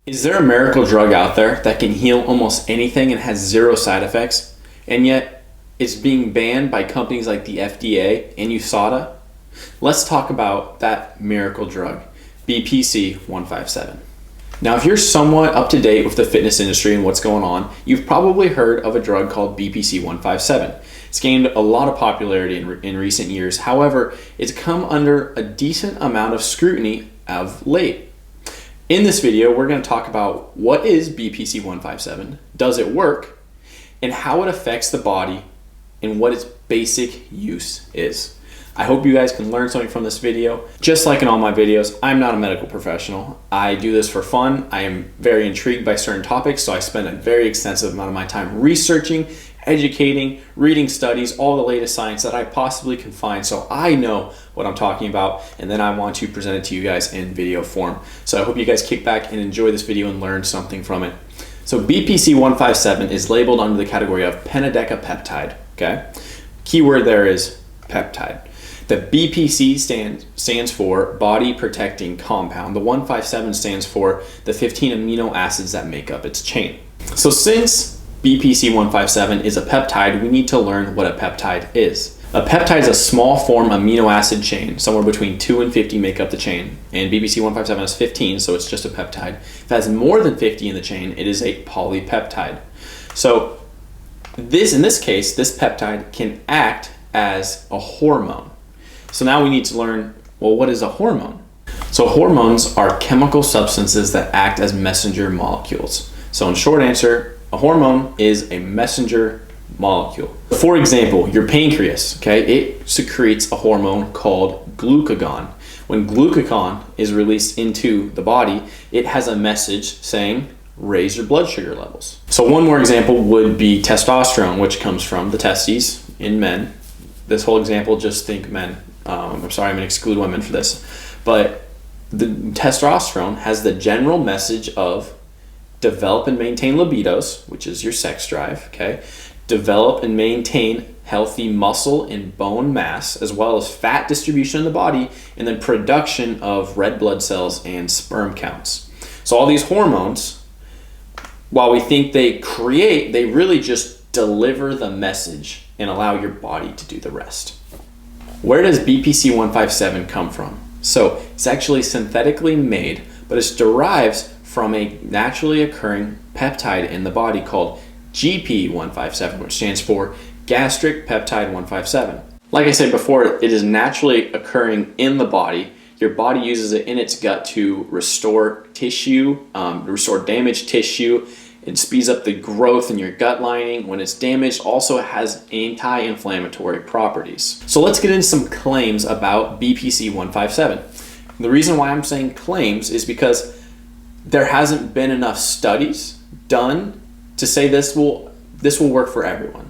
Is there a miracle drug out there that can heal almost anything and has zero side effects, and yet it's being banned by companies like the FDA and USADA? Let's talk about that miracle drug, BPC 157. Now, if you're somewhat up to date with the fitness industry and what's going on, you've probably heard of a drug called BPC 157. It's gained a lot of popularity in recent years. However, it's come under a decent amount of scrutiny of late. In this video, we're going to talk about what is BPC 157, does it work, and how it affects the body and what its basic use is. I hope you guys can learn something from this video. Just like in all my videos, I'm not a medical professional. I do this for fun. I am very intrigued by certain topics, so I spend a very extensive amount of my time researching, educating, reading studies, all the latest science that I possibly can find, so I know what I'm talking about, and then I want to present it to you guys in video form. So I hope you guys kick back and enjoy this video and learn something from it. So BPC 157 is labeled under the category of peptide, okay? Keyword there is peptide. The BPC stands for body protecting compound. The 157 stands for the 15 amino acids that make up its chain. So since BPC 157 is a peptide, we need to learn what a peptide is. A peptide is a small form amino acid chain. Somewhere between 2 and 50 make up the chain. And BPC 157 has 15, so it's just a peptide. If it has more than 50 in the chain, it is a polypeptide. So in this case, this peptide can act as a hormone. So now we need to learn, well, what is a hormone? So hormones are chemical substances that act as messenger molecules. So in short answer, a hormone is a messenger molecule. For example, your pancreas, okay, it secretes a hormone called glucagon. When glucagon is released into the body, it has a message saying, raise your blood sugar levels. So one more example would be testosterone, which comes from the testes in men. This whole example, just think men. I'm sorry, I'm going to exclude women for this. But the testosterone has the general message of develop and maintain libidos, which is your sex drive, okay? Develop and maintain healthy muscle and bone mass, as well as fat distribution in the body, and then production of red blood cells and sperm counts. So all these hormones, while we think they create, they really just deliver the message and allow your body to do the rest. Where does BPC 157 come from? So it's actually synthetically made, but it derives from a naturally occurring peptide in the body called GP157, which stands for gastric peptide 157. Like I said before, it is naturally occurring in the body. Your body uses it in its gut to restore tissue, restore damaged tissue. It speeds up the growth in your gut lining. When it's damaged, also has anti-inflammatory properties. So let's get into some claims about BPC 157. The reason why I'm saying claims is because there hasn't been enough studies done to say this will work for everyone.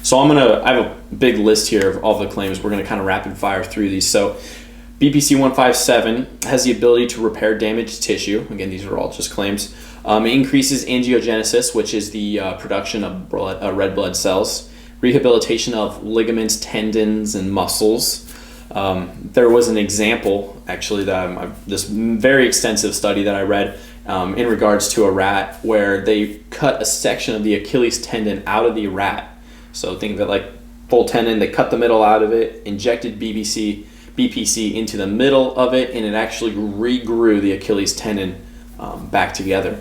So I have a big list here of all the claims. We're gonna kind of rapid fire through these. So BPC 157 has the ability to repair damaged tissue. Again, these are all just claims. It increases angiogenesis, which is the production of red blood cells, rehabilitation of ligaments, tendons, and muscles. There was an example, actually, this very extensive study that I read in regards to a rat where they cut a section of the Achilles tendon out of the rat. So think of it like full tendon, they cut the middle out of it, injected BPC into the middle of it, and it actually regrew the Achilles tendon back together.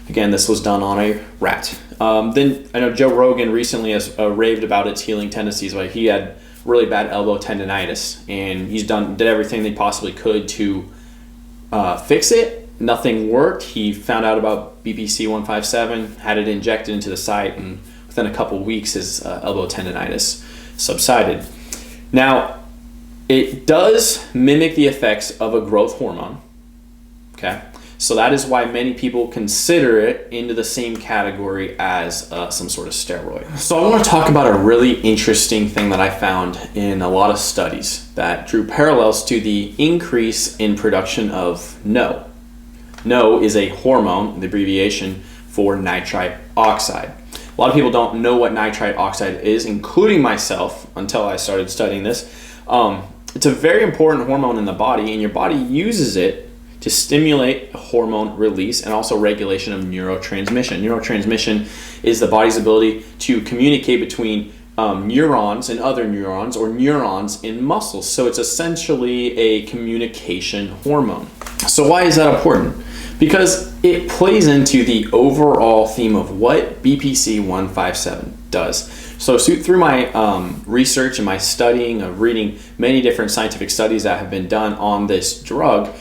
Again, this was done on a rat. Then I know Joe Rogan recently has raved about its healing tendencies. Like he had really bad elbow tendonitis, and he's did everything they possibly could to fix it. Nothing worked. He found out about BPC 157, had it injected into the site, and within a couple weeks, his elbow tendonitis subsided. Now, it does mimic the effects of a growth hormone, okay? So that is why many people consider it into the same category as some sort of steroid. So I want to talk about a really interesting thing that I found in a lot of studies that drew parallels to the increase in production of NO. NO is a hormone, the abbreviation for nitrite oxide. A lot of people don't know what nitrite oxide is, including myself, until I started studying this. It's a very important hormone in the body, and your body uses it to stimulate hormone release and also regulation of neurotransmission. Neurotransmission is the body's ability to communicate between neurons and other neurons, or neurons in muscles. So it's essentially a communication hormone. So why is that important? Because it plays into the overall theme of what BPC 157 does. So through my research and my studying of reading many different scientific studies that have been done on this drug,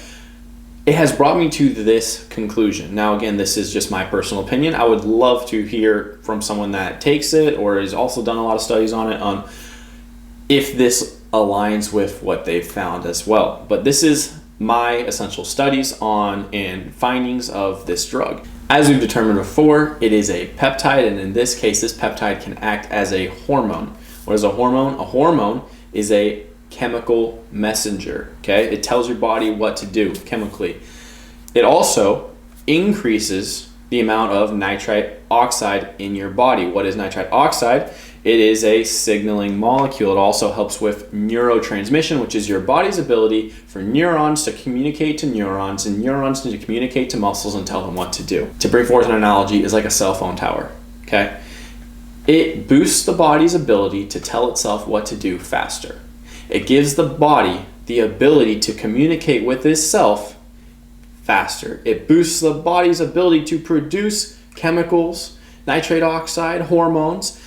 it has brought me to this conclusion. Now, again, this is just my personal opinion. I would love to hear from someone that takes it or has also done a lot of studies on it, on if this aligns with what they've found as well. But this is my essential studies on and findings of this drug. As we've determined before, it is a peptide, and in this case, this peptide can act as a hormone. What is a hormone? A hormone is a chemical messenger, okay? It tells your body what to do chemically. It also increases the amount of nitrite oxide in your body. What is nitrite oxide? It is a signaling molecule. It also helps with neurotransmission, which is your body's ability for neurons to communicate to neurons and neurons to communicate to muscles and tell them what to do. To bring forth an analogy, is like a cell phone tower, okay? It boosts the body's ability to tell itself what to do faster. It gives the body the ability to communicate with itself faster. It boosts the body's ability to produce chemicals, nitrate oxide, hormones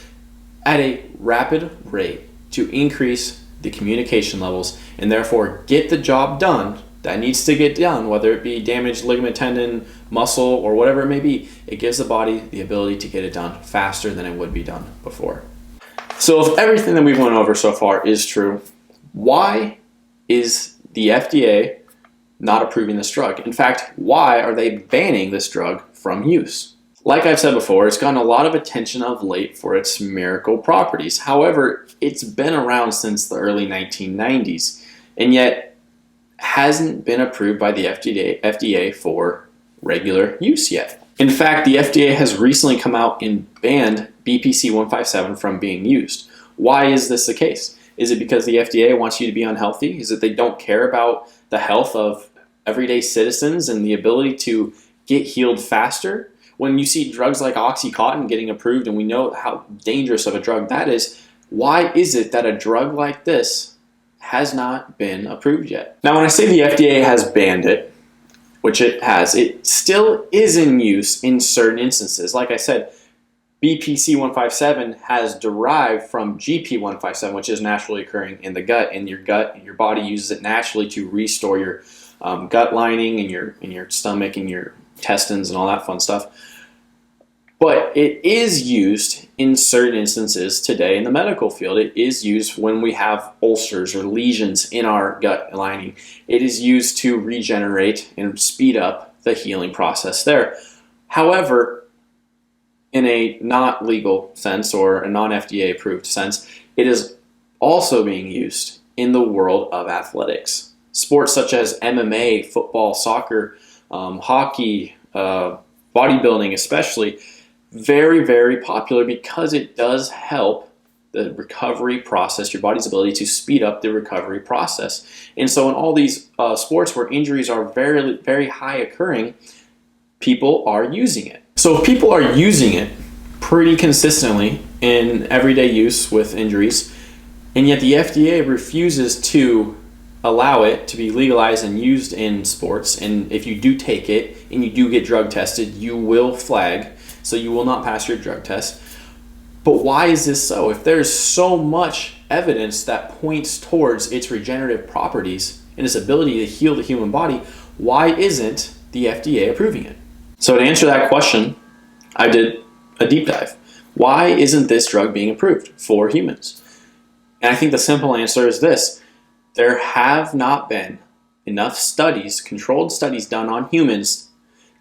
at a rapid rate to increase the communication levels and therefore get the job done that needs to get done, whether it be damaged ligament, tendon, muscle, or whatever it may be. It gives the body the ability to get it done faster than it would be done before. So if everything that we've went over so far is true, why is the FDA not approving this drug? In fact, why are they banning this drug from use? Like I've said before, it's gotten a lot of attention of late for its miracle properties. However, it's been around since the early 1990s, and yet hasn't been approved by the FDA for regular use yet. In fact, the FDA has recently come out and banned BPC 157 from being used. Why is this the case? Is it because the FDA wants you to be unhealthy? Is it they don't care about the health of everyday citizens and the ability to get healed faster? When you see drugs like Oxycontin getting approved, and we know how dangerous of a drug that is, why is it that a drug like this has not been approved yet? Now, when I say the FDA has banned it, which it has, it still is in use in certain instances. Like I said, BPC 157 has derived from GP 157, which is naturally occurring in the gut. In your gut, and your body uses it naturally to restore your gut lining and your stomach and your intestines and all that fun stuff. But it is used in certain instances today in the medical field. It is used when we have ulcers or lesions in our gut lining. It is used to regenerate and speed up the healing process there. However, in a not legal sense or a non-FDA approved sense, it is also being used in the world of athletics. Sports such as MMA, football, soccer, hockey, bodybuilding especially, very, very popular because it does help the recovery process, your body's ability to speed up the recovery process. And so in all these sports where injuries are very, very high occurring, people are using it. So if people are using it pretty consistently in everyday use with injuries, and yet the FDA refuses to allow it to be legalized and used in sports, and if you do take it and you do get drug tested, you will flag, so you will not pass your drug test. But why is this so? If there's so much evidence that points towards its regenerative properties and its ability to heal the human body, why isn't the FDA approving it? So to answer that question, I did a deep dive. Why isn't this drug being approved for humans? And I think the simple answer is this. There have not been enough studies, controlled studies done on humans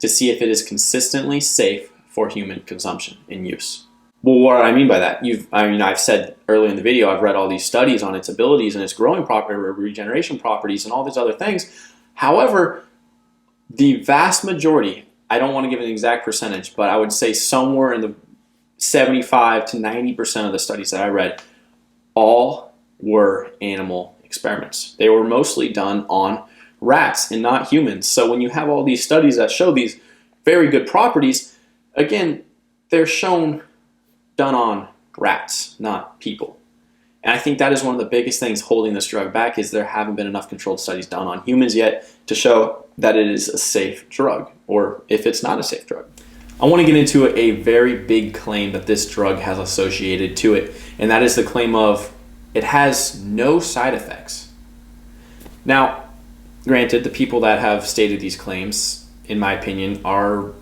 to see if it is consistently safe for human consumption and use. Well, what do I mean by that? I've said earlier in the video, I've read all these studies on its abilities and its growing property, regeneration properties, and all these other things. However, the vast majority, I don't want to give an exact percentage, but I would say somewhere in the 75 to 90% of the studies that I read, all were animal experiments. They were mostly done on rats and not humans. So when you have all these studies that show these very good properties, again, they're shown done on rats, not people. And I think that is one of the biggest things holding this drug back, is there haven't been enough controlled studies done on humans yet to show that it is a safe drug, or if it's not a safe drug. I want to get into a very big claim that this drug has associated to it, and that is the claim of it has no side effects. Now, granted, the people that have stated these claims, in my opinion, are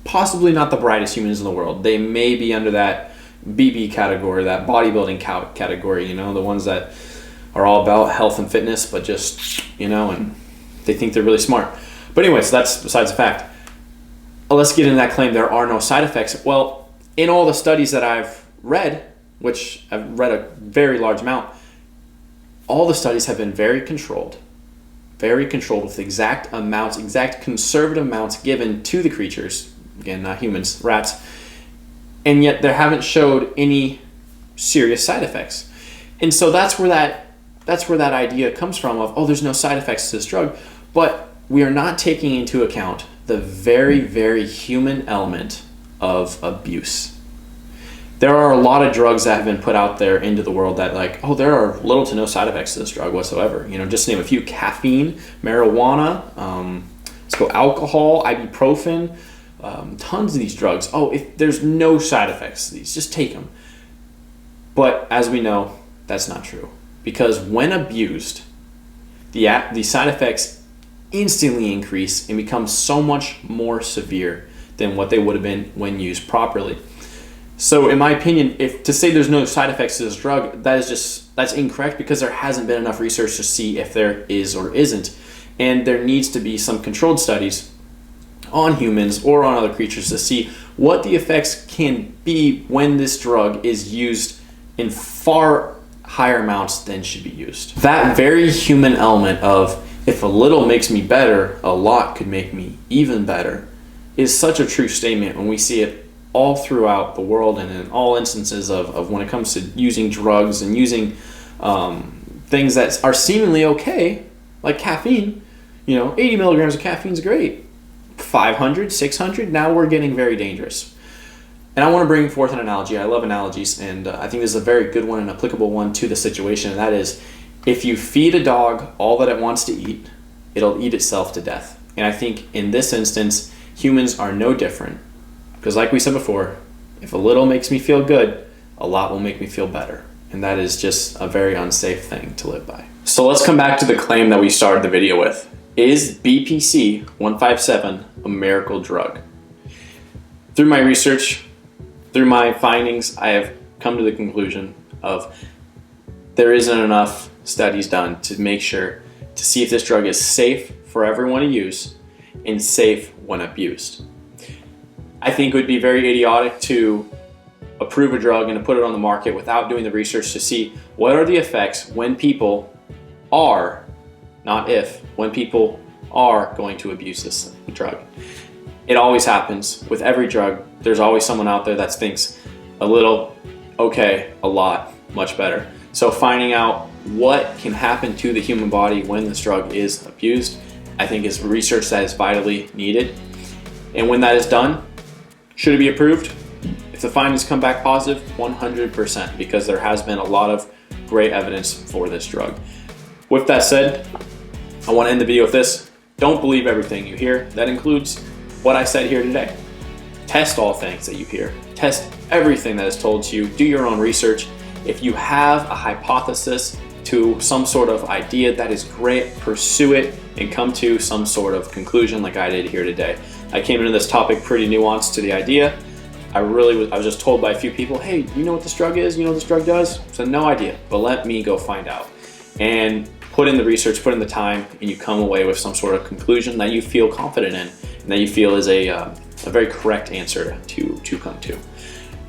possibly not the brightest humans in the world. They may be under that BB category, that bodybuilding category, the ones that are all about health and fitness, but just, and they think they're really smart. But anyways, that's besides the fact. Let's get into that claim there are no side effects. Well, in all the studies that I've read, which I've read a very large amount, all the studies have been very controlled with exact amounts, exact conservative amounts given to the creatures, again, not humans, rats, and yet they haven't showed any serious side effects. And so that's where that idea comes from of, oh, there's no side effects to this drug, but we are not taking into account the very, very human element of abuse. There are a lot of drugs that have been put out there into the world that there are little to no side effects to this drug whatsoever. Just to name a few: caffeine, marijuana, let's go alcohol, ibuprofen, tons of these drugs. Oh, if there's no side effects to these, just take them. But as we know, that's not true, because when abused, the side effects instantly increase and become so much more severe than what they would have been when used properly. So in my opinion, if to say there's no side effects to this drug, that's incorrect, because there hasn't been enough research to see if there is or isn't. And there needs to be some controlled studies on humans or on other creatures to see what the effects can be when this drug is used in far higher amounts than should be used. That very human element of, if a little makes me better, a lot could make me even better, is such a true statement when we see it all throughout the world and in all instances of when it comes to using drugs and using things that are seemingly okay, like caffeine. 80 milligrams of caffeine is great. 500, 600, now we're getting very dangerous. And I want to bring forth an analogy. I love analogies, and I think this is a very good one, an applicable one to the situation, and that is, if you feed a dog all that it wants to eat, it'll eat itself to death. And I think in this instance, humans are no different. Because like we said before, if a little makes me feel good, a lot will make me feel better. And that is just a very unsafe thing to live by. So let's come back to the claim that we started the video with. Is BPC 157 a miracle drug? Through my research, through my findings, I have come to the conclusion of there isn't enough studies done to make sure to see if this drug is safe for everyone to use and safe when abused. I think it would be very idiotic to approve a drug and to put it on the market without doing the research to see what are the effects when people are, not if, when people are going to abuse this drug. It always happens with every drug. There's always someone out there that thinks a little, okay, a lot, much better. So finding out what can happen to the human body when this drug is abused, I think is research that is vitally needed. And when that is done, should it be approved? If the findings come back positive, 100%, because there has been a lot of great evidence for this drug. With that said, I want to end the video with this. Don't believe everything you hear. That includes what I said here today. Test all things that you hear. Test everything that is told to you. Do your own research. If you have a hypothesis to some sort of idea, that is great. Pursue it and come to some sort of conclusion like I did here today. I came into this topic pretty nuanced to the idea. I was just told by a few people, hey, you know what this drug is? You know what this drug does? So no idea, but let me go find out. And put in the research, put in the time, and you come away with some sort of conclusion that you feel confident in and that you feel is a very correct answer to come to.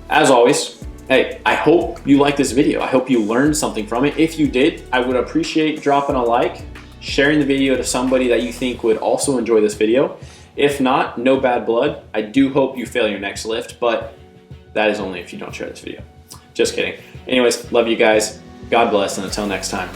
As always, hey, I hope you liked this video. I hope you learned something from it. If you did, I would appreciate dropping a like, sharing the video to somebody that you think would also enjoy this video. If not, no bad blood. I do hope you fail your next lift, but that is only if you don't share this video. Just kidding. Anyways, love you guys. God bless, and until next time.